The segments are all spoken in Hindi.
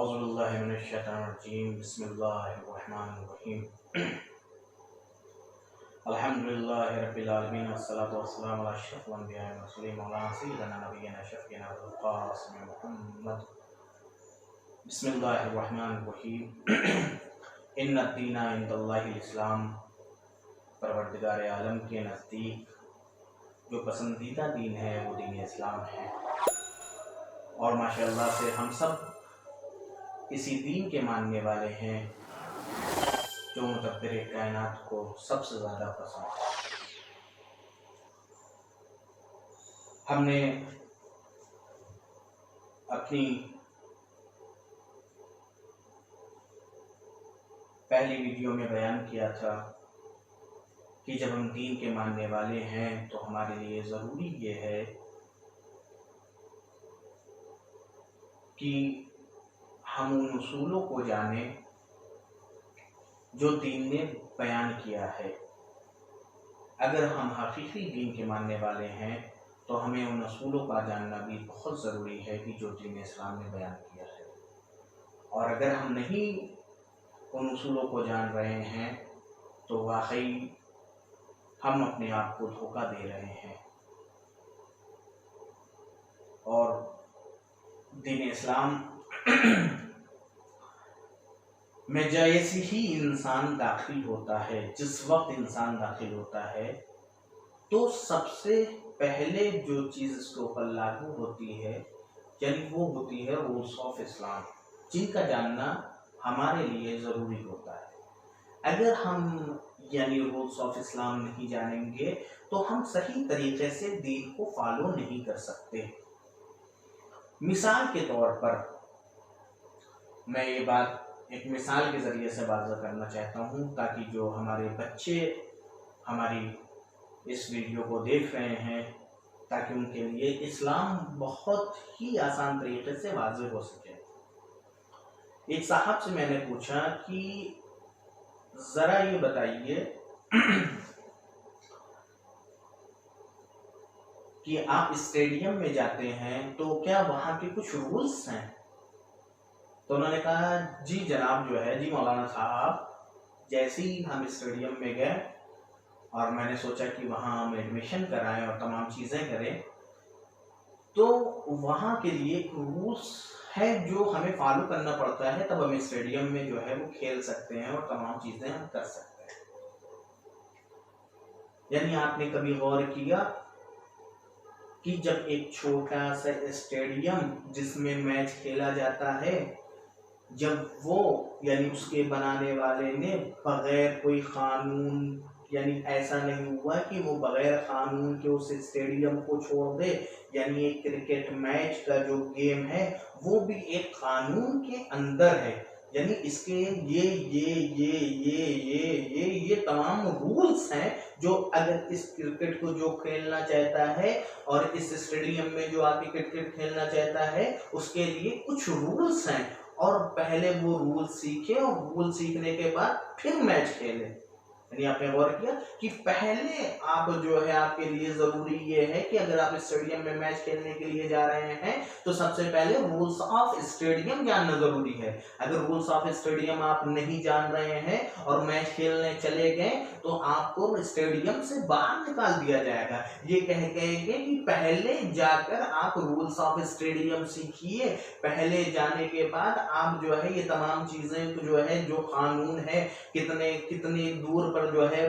औज़ुबिल्लाहिमिनश्शैतानिर्रजीम बिस्मिल्लाहिर्रहमानिर्रहीम अल्हम्दुलिल्लाहि रब्बिल आलमीन वस्सलातु वस्सलामु अला अशरफिल अंबिया'i वल मुरसलीन मौलाना सय्यिदना नबिय्यना शफ़ीना अबुल क़ासिम मुहम्मद बिस्मिल्लाहिर्रहमानिर्रहीम इन्नद-दीना इंदल्लाहिल इस्लाम। परवरदिगार आलम के नज़दीक जो पसंदीदा दीन है वो दीन इस्लाम है, और माशाअल्लाह से हम सब इसी दीन के मानने वाले हैं जो मुदब्बिर कायनात को सबसे ज़्यादा पसंद है। हमने अपनी पहली वीडियो में बयान किया था कि जब हम दीन के मानने वाले हैं तो हमारे लिए ज़रूरी ये है कि हम उन उसूलों को जानें जो दीन ने बयान किया है। अगर हम हकीकी दीन के मानने वाले हैं तो हमें उन उसूलों का जानना भी बहुत ज़रूरी है कि जो दीन इस्लाम ने बयान किया है। और अगर हम नहीं उन उसूलों को जान रहे हैं तो वाकई हम अपने आप को धोखा दे रहे हैं। और दीन इस्लाम में जैसे ही इंसान दाखिल होता है, जिस वक्त इंसान दाखिल होता है, तो सबसे पहले जो चीज़ इसके ऊपर लागू होती है यानी वो होती है रूल्स ऑफ इस्लाम, जिनका जानना हमारे लिए ज़रूरी होता है। अगर हम यानी रूल्स ऑफ इस्लाम नहीं जानेंगे तो हम सही तरीके से दीन को फॉलो नहीं कर सकते। मिसाल के तौर पर मैं ये बात एक मिसाल के ज़रिए से वाज़ह करना चाहता हूँ ताकि जो हमारे बच्चे हमारी इस वीडियो को देख रहे हैं ताकि उनके लिए इस्लाम बहुत ही आसान तरीके से वाज़ह हो सके। एक साहब से मैंने पूछा कि ज़रा ये बताइए कि आप स्टेडियम में जाते हैं तो क्या वहाँ के कुछ रूल्स हैं? तो उन्होंने कहा जी जनाब, जो है जी मौलाना साहब, जैसे ही हम स्टेडियम में गए और मैंने सोचा कि वहाँ हम एडमिशन कराएं और तमाम चीज़ें करें, तो वहाँ के लिए एक रूल्स है जो हमें फॉलो करना पड़ता है, तब हम स्टेडियम में जो है वो खेल सकते हैं और तमाम चीज़ें हम कर सकते हैं। यानी आपने कभी गौर किया कि जब एक छोटा सा स्टेडियम जिसमें मैच खेला जाता है, जब वो यानी उसके बनाने वाले ने बगैर कोई कानून, यानी ऐसा नहीं हुआ कि वो बगैर कानून के उस स्टेडियम को छोड़ दे, यानी एक क्रिकेट मैच का जो गेम है वो भी एक कानून के अंदर है, यानी इसके ये तमाम रूल्स हैं जो अगर इस क्रिकेट को जो खेलना चाहता है और इस स्टेडियम में जो आके क्रिकेट खेलना चाहता है उसके लिए कुछ रूल्स हैं, और पहले वो रूल सीखे और रूल सीखने के बाद फिर मैच खेले। यानी आपने गौर किया कि पहले आप जो है आपके लिए जरूरी ये है कि अगर आप स्टेडियम में मैच खेलने के लिए जा रहे हैं तो सबसे पहले रूल्स ऑफ स्टेडियम जानना जरूरी है। अगर रूल्स ऑफ स्टेडियम आप नहीं जान रहे हैं और मैच खेलने चले गए तो आपको स्टेडियम से बाहर निकाल दिया जाएगा, ये कह के कि पहले जाकर आप रूल्स ऑफ स्टेडियम सीखिए, पहले जाने के बाद आप जो है ये तमाम चीजें जो है जो कानून है, कितने दूर पर जो है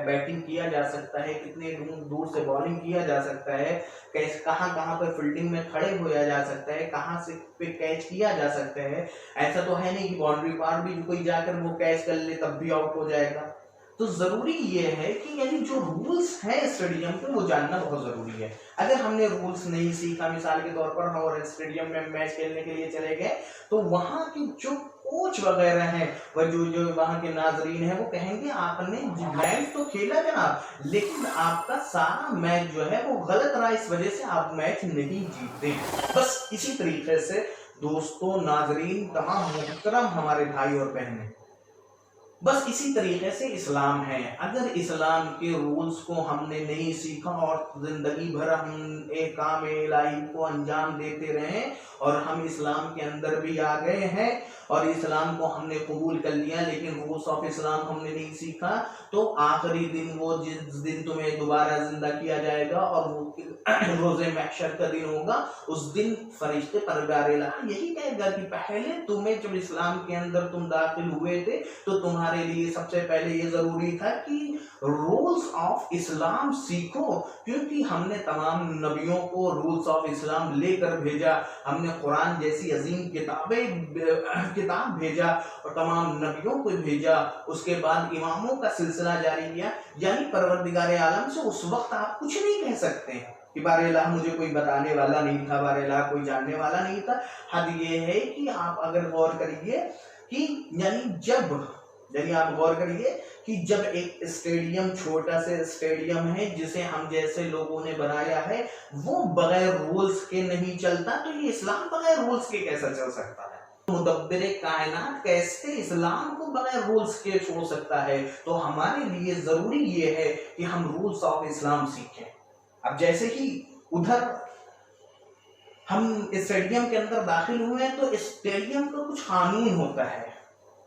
बैटिंग किया जा सकता है, कितने दूर से बॉलिंग किया जा सकता है, कैसे कहाँ पर फील्डिंग में खड़े होया जा सकता है, कहाँ से पे कैच किया जा सकता है। ऐसा तो है नहीं कि बाउंड्री पार भी कोई जाकर वो कैच कर ले तब भी आउट हो जाएगा। तो जरूरी ये है कि यानी जो रूल्स हैं स्टेडियम के वो जानना बहुत जरूरी है। अगर हमने रूल्स नहीं सीखा, मिसाल के तौर पर हम और स्टेडियम में मैच खेलने के लिए चले गए, तो वहां के जो कोच वगैरह हैं वह जो वहां के नाजरीन हैं वो कहेंगे आपने मैच तो खेला जनाब, लेकिन आपका सारा मैच जो है वो गलत रहा, इस वजह से आप मैच नहीं जीते। बस इसी तरीके से दोस्तों, नाजरीन, तमाम मोहतरम हमारे भाई और बहनें, बस इसी तरीके से इस्लाम है। अगर इस्लाम के रूल्स को हमने नहीं सीखा और जिंदगी भर हम एक काम इलाही को अंजाम देते रहे और हम इस्लाम के अंदर भी आ गए हैं और इस्लाम को हमने कबूल कर लिया, लेकिन रूल्स ऑफ इस्लाम हमने नहीं सीखा, तो आखिरी दिन, वो जिस दिन तुम्हें दोबारा जिंदा किया जाएगा और वो रोजे महशर का दिन होगा, उस दिन फरिश्ते परगार इलाही यही कहेगा कि पहले तुम्हें जब इस्लाम के अंदर तुम दाखिल हुए थे तो तुम्हारे लिए सबसे पहले ये जरूरी था कि रूल्स ऑफ इस्लाम सीखो, क्योंकि हमने तमाम नबियों को रूल्स ऑफ इस्लाम लेकर भेजा। हमने कुरान जैसी अजीम किताब भेजा और तमाम नबियों को भेजा। उसके बाद इमामों का सिलसिला जारी किया, यानी परवरदिगार आलम से उस वक्त आप कुछ नहीं कह सकते कि बारेला मुझे कोई बताने वाला नहीं था, बारेला कोई जानने वाला नहीं था। हद ये है कि आप अगर गौर करिए कि यानी आप गौर करिए कि जब एक स्टेडियम, छोटा से स्टेडियम है जिसे हम जैसे लोगों ने बनाया है, वो बगैर रूल्स के नहीं चलता, तो ये इस्लाम बगैर रूल्स के कैसा चल सकता है? मुदब्बिर कायनात कैसे इस्लाम को बगैर रूल्स के छोड़ सकता है? तो हमारे लिए जरूरी ये है कि हम रूल्स ऑफ इस्लाम सीखें। अब जैसे ही उधर हम स्टेडियम के अंदर दाखिल हुए हैं, तो स्टेडियम का कुछ कानून होता है।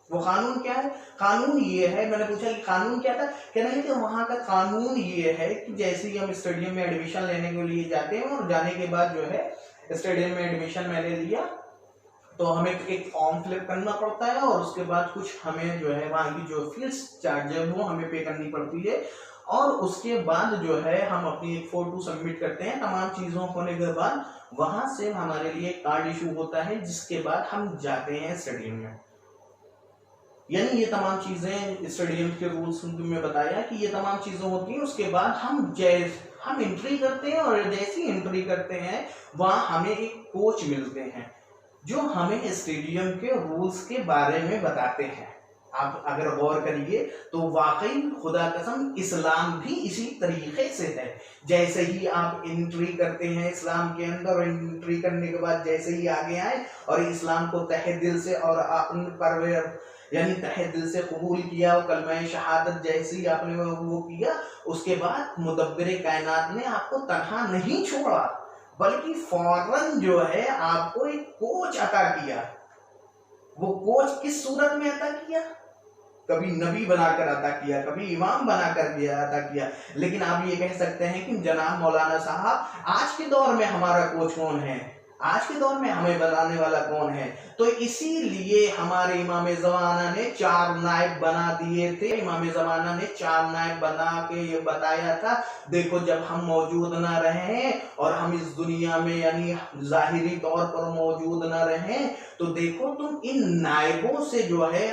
वो कानून क्या है? कानून ये है, मैंने पूछा कि कानून क्या था, कहना है कि वहाँ का कानून ये है कि जैसे ही हम स्टेडियम में एडमिशन लेने के लिए जाते हैं और जाने के बाद जो है स्टेडियम में एडमिशन मैंने लिया, तो हमें एक फॉर्म फिलअप करना पड़ता है और उसके बाद कुछ हमें जो है वहाँ की जो फीस चार्ज है वो हमें पे करनी पड़ती है, और उसके बाद जो है हम अपनी एक फोटो सबमिट करते हैं। तमाम चीज़ों होने के बाद वहाँ से हमारे लिए कार्ड इशू होता है, जिसके बाद हम जाते हैं स्टेडियम में। यानी ये तमाम चीजें स्टेडियम के रूल्स में बताया कि ये तमाम चीजें होती हैं। उसके बाद हम एंट्री करते हैं और जैसी एंट्री करते हैं वहाँ हमें एक कोच मिलते हैं जो हमें स्टेडियम के रूल्स के बारे में बताते हैं। आप अगर गौर करिए तो वाकई खुदा कसम इस्लाम भी इसी तरीके से है। जैसे ही आप एंट्री करते हैं इस्लाम के अंदर, और एंट्री करने के बाद जैसे ही आगे आए और इस्लाम को तहे दिल से और यानी तहे दिल से कबूल किया और कलमा शहादत जैसे ही आपने वो किया, उसके बाद मुदब्बिर कायनात ने आपको तन्हा नहीं छोड़ा, बल्कि फौरन जो है आपको एक कोच अता किया। वो कोच किस सूरत में अता किया? कभी नबी बनाकर अता किया, कभी इमाम बनाकर अता किया। लेकिन आप ये कह सकते हैं कि जनाब मौलाना साहब, आज के दौर में हमारा कोच कौन है? आज के दौर में हमें बताने वाला कौन है? तो इसीलिए हमारे इमाम ज़माना ने 4 नायब बना दिए थे। इमाम ज़माना ने 4 नायब बना के ये बताया था, देखो जब हम मौजूद ना रहे और हम इस दुनिया में यानी जाहिरी तौर पर मौजूद ना रहे, तो देखो तुम इन नायबों से जो है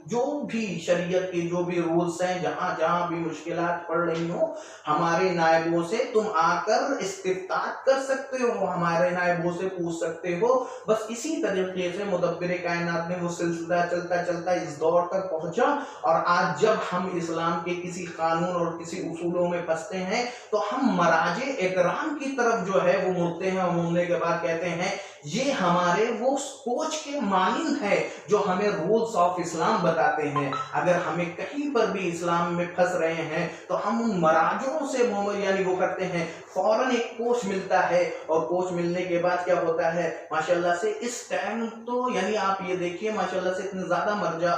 जो भी शरीयत के जो भी रूल्स हैं, जहाँ जहाँ भी मुश्किलात पड़ रही हो, हमारे नायबों से तुम आकर इस्तिफ्ताह कर सकते हो, हमारे नायबों से पूछ सकते हो। बस इसी तरीके से मुदब्बिर कायनात ने वो सिलसिला चलता चलता इस दौर तक पहुंचा, और आज जब हम इस्लाम के किसी कानून और किसी उसूलों में फंसते हैं तो हम मराजे इकराम की तरफ जो है वो मुड़ते हैं, और मुड़ने के बाद कहते हैं ये हमारे वो कोच के मानिंद है जो हमें रूल्स ऑफ इस्लाम बताते हैं। अगर हमें कहीं पर भी इस्लाम में फंस रहे हैं तो हम उन मराजों से यानी वो करते हैं, फौरन एक कोच मिलता है, और कोच मिलने के बाद क्या होता है माशाल्लाह से इस टाइम तो यानी आप ये देखिए माशाल्लाह से इतने ज्यादा मर्जा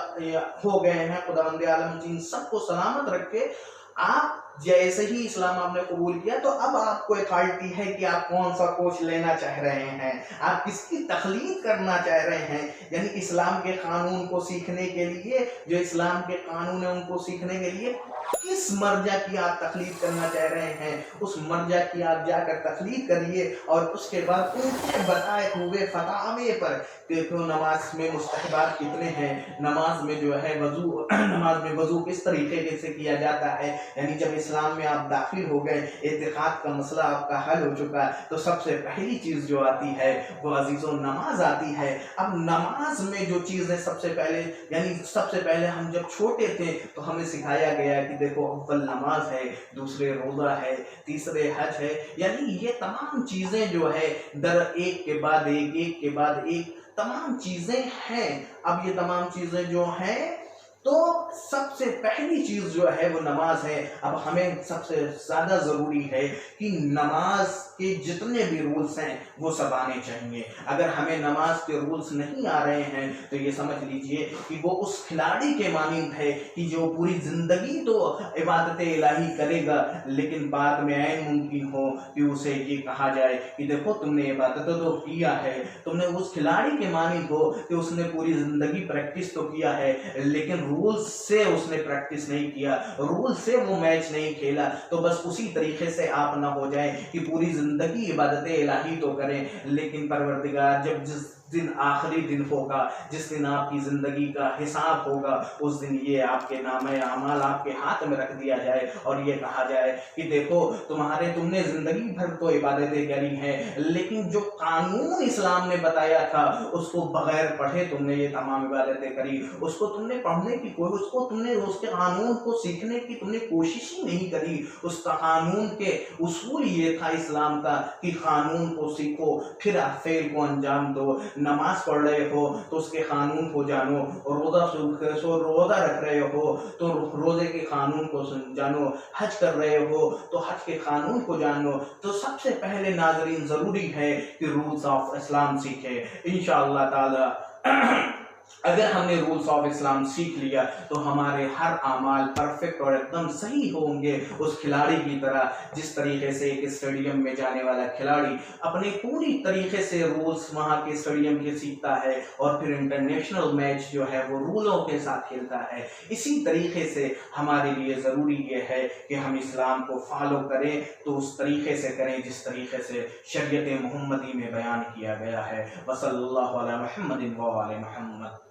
हो गए हैं, खुदावंद आलम जिन सबको सलामत रखे। आप जैसे ही इस्लाम आपने कबूल किया तो अब आपको अथॉरिटी है कि आप कौन सा कोर्स लेना चाह रहे हैं, आप किसकी तखलीद करना चाह रहे हैं। यानी इस्लाम के कानून को सीखने के लिए, जो इस्लाम के कानून है उनको सीखने के लिए किस मर्जा की आप तखलीद करना चाह रहे हैं, उस मर्जा की आप जाकर तखलीद करिए और उसके बाद उनके बताए हुए फतावे पर देखो नमाज में मुस्तहबात कितने हैं, नमाज में जो है वजू नमाज में वजू किस तरीके से किया जाता है। यानी जब इस्लाम में आप दाखिल हो गए, एतिकाद का मसला आपका हल हो चुका, तो सबसे पहली चीज जो आती है वो अजीजों नमाज आती है। अब नमाज में जो चीज है सबसे पहले, यानी सबसे पहले हम जब छोटे थे तो हमें सिखाया गया कि देखो अव्वल नमाज है, दूसरे रोजा है, तीसरे हज है। यानी ये तमाम चीजें जो है दर एक के बाद एक के बाद एक तमाम चीजें हैं। अब ये तमाम चीजें जो हैं तो सबसे पहली चीज जो है वो नमाज है। अब हमें सबसे ज्यादा जरूरी है कि नमाज के जितने भी रूल्स हैं वो सब आने चाहिए। अगर हमें नमाज के रूल्स नहीं आ रहे हैं तो ये समझ लीजिए कि वो उस खिलाड़ी के मानिंद है कि जो पूरी जिंदगी तो इबादत इलाही करेगा लेकिन बाद में ऐन मुमकिन हो कि उसे ये कहा जाए कि देखो तुमने इबादत तो किया है। तुमने उस खिलाड़ी के मानिंद हो कि उसने पूरी जिंदगी प्रैक्टिस तो किया है लेकिन रूल्स से उसने प्रैक्टिस नहीं किया, रूल से वो मैच नहीं खेला। तो बस उसी तरीके से आप ना हो जाए कि पूरी जिंदगी इबादत इलाही तो करें लेकिन परवरदिगार जब जिस दिन आखिरी दिन होगा, जिस दिन आपकी जिंदगी का हिसाब होगा, उस दिन ये आपके नामे अमाल आपके हाथ में रख दिया जाए और ये कहा जाए कि देखो तुमने जिंदगी भर तो इबादतें करी हैं लेकिन जो कानून इस्लाम ने बताया था उसको बगैर पढ़े तुमने ये तमाम इबादतें करी, उसको तुमने पढ़ने की कोई, उसको तुमने उसके कानून को सीखने की तुमने कोशिश ही नहीं करी। उस कानून के उसूल ये था इस्लाम का कि कानून को सीखो फिर फेल को अंजाम दो। नमाज पढ़ रहे हो तो उसके कानून को जानो, रोजा रख रहे हो तो रोजे के कानून को जानो, हज कर रहे हो तो हज के कानून को जानो। तो सबसे पहले नाज़रीन जरूरी है कि रूल्स ऑफ इस्लाम सीखे। इंशाअल्लाह ताला अगर हमने रूल्स ऑफ इस्लाम सीख लिया तो हमारे हर अमाल परफेक्ट और एकदम सही होंगे। उस खिलाड़ी की तरह जिस तरीके से एक स्टेडियम में जाने वाला खिलाड़ी अपने पूरी तरीके से रूल्स वहाँ के स्टेडियम के सीखता है और फिर इंटरनेशनल मैच जो है वो रूलों के साथ खेलता है, इसी तरीके से हमारे लिए ज़रूरी ये है कि हम इस्लाम को फॉलो करें तो उस तरीके से करें जिस तरीके से शरीयत मुहम्मदी में बयान किया गया है। वसल्लल्लाहु अला मुहम्मदिन व आले मुहम्मद।